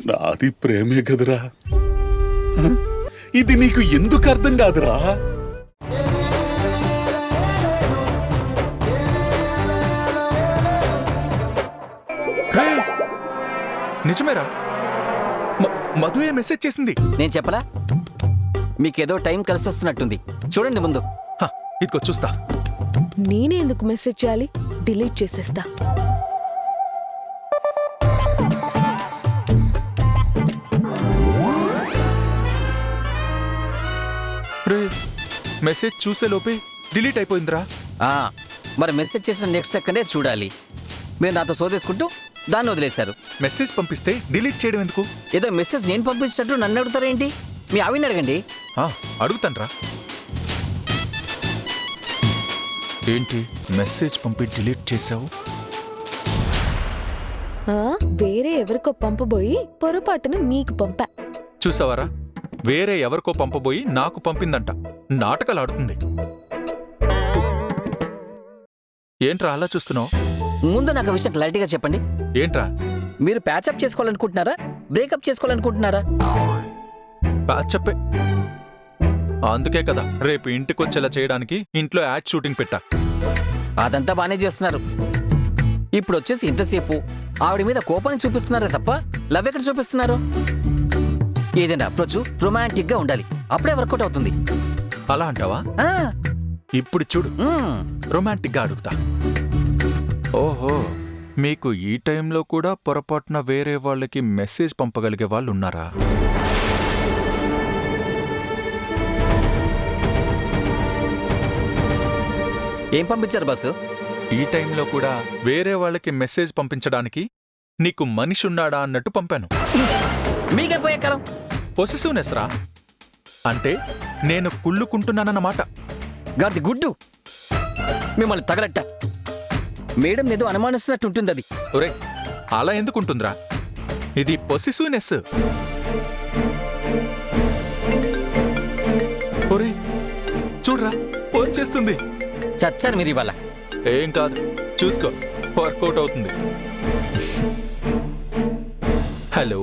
నాది ప్రేమే కదరా, ఇది నీకు ఎందుకు అర్థం కాదురా? నిజమేరా, మధు ఏ మెసేజ్ చేసింది? నేను చెప్పలా మీకేదో టైం కలిసి వస్తున్నట్టుంది. చూడండి ముందు. ఇదిగో చూస్తా. నేనే ఎందుకు మెసేజ్ చేయాలి? డిలీట్ చేసేస్తా. మెసేజ్ చూసే లోపే డిలీట్ అయిపోయిందిరా. మరి మెసేజ్ చేసిన నెక్స్ట్ సెకండే చూడాలి. మీరు నాతో సోదేసుకుంటూ దాన్ని వదిలేశారు. మెసేజ్ పంపిస్తే డిలీట్ చేయడం ఎందుకు? ఏదో మెసేజ్ నేను పంపించినట్టు నన్ను అడుగుతారేంటి? మీ ఆవిడని అడగండి. అడుగుతాన్రా. ఏంటి మెసేజ్ పంపి డిలీట్ చేసావు? వేరే ఎవరికో పంపబోయి పొరపాటున మీకు పంపా. చూసావారా, వేరే ఎవరికో పంపబోయి నాకు పంపిందంట. నాటకాలు ఆడుతుంది. ఏంట్రా అలా చూస్తున్నావు? ముందు నాకు విషయం క్లారిటీగా చెప్పండి. ఏంట్రా? మీరు ప్యాచప్ చేసుకోవాలనుకుంటున్నారా, బ్రేకప్ చేసుకోవాలనుకుంటున్నారా? ప్యాచప్పే. అందుకే కదా రేపు ఇంటికొచ్చేలా చేయడానికి ఇంట్లో యాడ్ షూటింగ్ పెట్టా. అదంతా బానే చేస్తున్నారు. ఇప్పుడు వచ్చేసి ఇంతసేపు ఆవిడ మీద కోపాన్ని చూపిస్తున్నారా తప్ప లవ్ ఎక్కడ చూపిస్తున్నారు? ఏదైనా అప్రోచ్ రొమాంటిక్ గా ఉండాలి, అప్పుడే వర్కౌట్ అవుతుంది. అలా అంటావా? ఇప్పుడు చూడు, రొమాంటిక్ గా అడుగుతా. ఓహో, మీకు ఈ టైంలో కూడా పొరపాటున వేరే వాళ్ళకి మెసేజ్ పంపగలిగే వాళ్ళు ఉన్నారా? ఏం పంపించారు బాసు? ఈ టైంలో కూడా వేరే వాళ్ళకి మెసేజ్ పంపించడానికి నీకు మనిషి ఉన్నాడా అన్నట్టు పంపాను. మీకే పోయే కాలం. పొసెసివ్నెస్ రా, అంటే నేను కుళ్ళుకుంటున్నానన్నమాట. గాడి గుడ్డు మిమ్మల్ని తగలట్ట. మేడం ఏదో అనుమానిస్తున్నట్టు ఉంటుంది అది. ఒరే, అలా ఎందుకుంటుందిరా? ఇది పొసెసివ్నెస్. ఒరే చూడ్రా, ఫోన్ చేస్తుంది. చచ్చారు మీరు ఇవాళ. ఏం కాదు, చూసుకో, వర్కౌట్ అవుతుంది. హలో.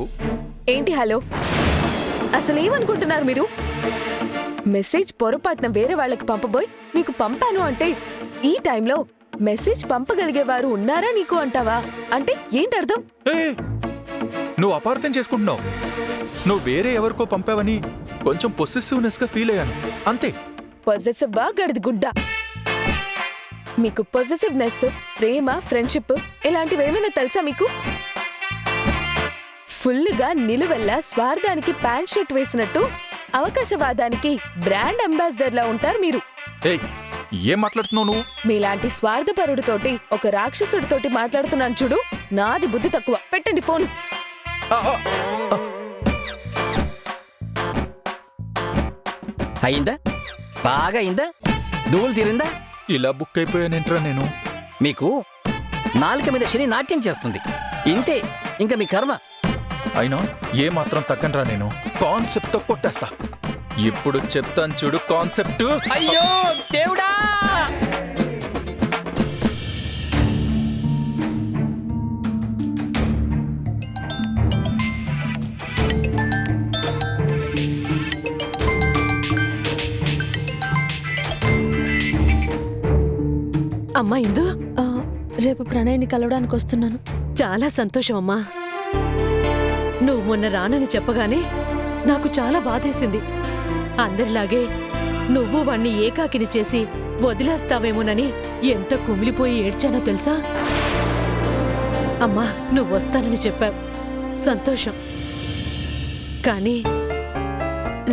ఏంటి హలో? అసలు ఏమనుకుంటున్నారు మీరు? మెసేజ్ పొరపాటున వేరే వాళ్ళకి పంపబోయి మీకు పంపాను అంటే ఈ టైంలో మెసేజ్ పంపగలిగేవారు ఉన్నారా నీకు అంటావా? అంటే ఏంటర్థం? నువ్వు అపార్థం చేసుకుంటున్నావు. నువ్వు వేరే ఎవరికో పంపావని కొంచెం పొసెసివ్నెస్ గా ఫీల్ అయ్యాను, అంతే. పొజెసివ్వా గడిది గుడ్డ? మీకు పొజెసివ్నెస్, ప్రేమ, ఫ్రెండ్షిప్ ఇలాంటివి ఏమైనా తెలుసా మీకు? ఫుల్గా నిలువెల్లా స్వార్థానికి ప్యాంట్ షర్ట్ వేసినట్టు అవకాశవాదానికి బ్రాండ్ అంబాసిడర్ లా ఉంటారు మీరు. ఏం మాట్లాడుతున్నావు నువ్వు? మీలాంటి స్వార్థపరుడితోటి ఒక రాక్షసుడితోటి మాట్లాడుతున్నాను చూడు. నాది బుద్ధి తక్కువ. పెట్టండి ఫోన్. అయిందా? బాగా అయిందా? దూలు తీరిందా? ఇలా బుక్ అయిపోయానేంట్రా నేను. మీకు నాలుక మీద శని నాట్యం చేస్తుంది, ఇంతే ఇంకా మీ కర్మ. అయినా ఏ మాత్రం తగ్గనరా నేను. కాన్సెప్ట్ తో కొట్టేస్తా. ఇప్పుడు చెప్తాను చూడు కాన్సెప్ట్. అయ్యో దేవుడా! అమ్మా ఇందు, రేపు ప్రణయ్ని కలవడానికి వస్తున్నాను. చాలా సంతోషం అమ్మా. నువ్వు మొన్న రానని చెప్పగానే నాకు చాలా బాధేసింది. అందరిలాగే నువ్వు వాణ్ణి ఏకాకిని చేసి వదిలేస్తావేమోనని ఎంత కుమిలిపోయి ఏడ్చానో తెలుసా? అమ్మా, నువ్వు వస్తానని చెప్పావు, సంతోషం. కానీ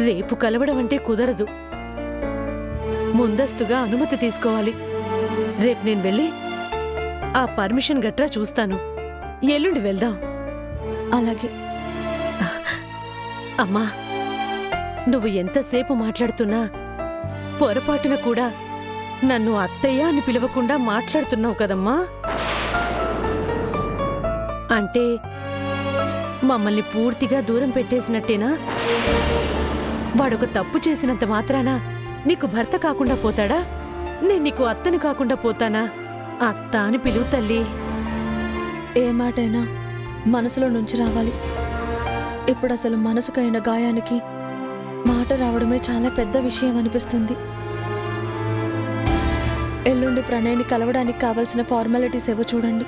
రేపు కలవడం అంటే కుదరదు. ముందస్తుగా అనుమతి తీసుకోవాలి. రేపు నేను వెళ్ళి ఆ పర్మిషన్ గట్రా చూస్తాను. ఎల్లుండి వెళ్దాం. అలాగే. అమ్మా, నువ్వు ఎంతసేపు మాట్లాడుతున్నా పొరపాటున కూడా నన్ను అత్తయ్య అని పిలవకుండా మాట్లాడుతున్నావు కదమ్మా. అంటే మమ్మల్ని పూర్తిగా దూరం పెట్టేసినట్టేనా? వాడొక తప్పు చేసినంత మాత్రాన నీకు భర్త కాకుండా పోతాడా? నేను నీకు అత్తని కాకుండా పోతానా? అత్త అని పిలువు తల్లి. ఏ మాటైనా మనసులో నుంచి రావాలి. ఇప్పుడు అసలు మనసుకైన గాయానికి మాట రావడమే చాలా పెద్ద విషయం అనిపిస్తుంది. ఎల్లుండి ప్రణయ్ని కలవడానికి కావాల్సిన ఫార్మాలిటీస్ ఏవో చూడండి.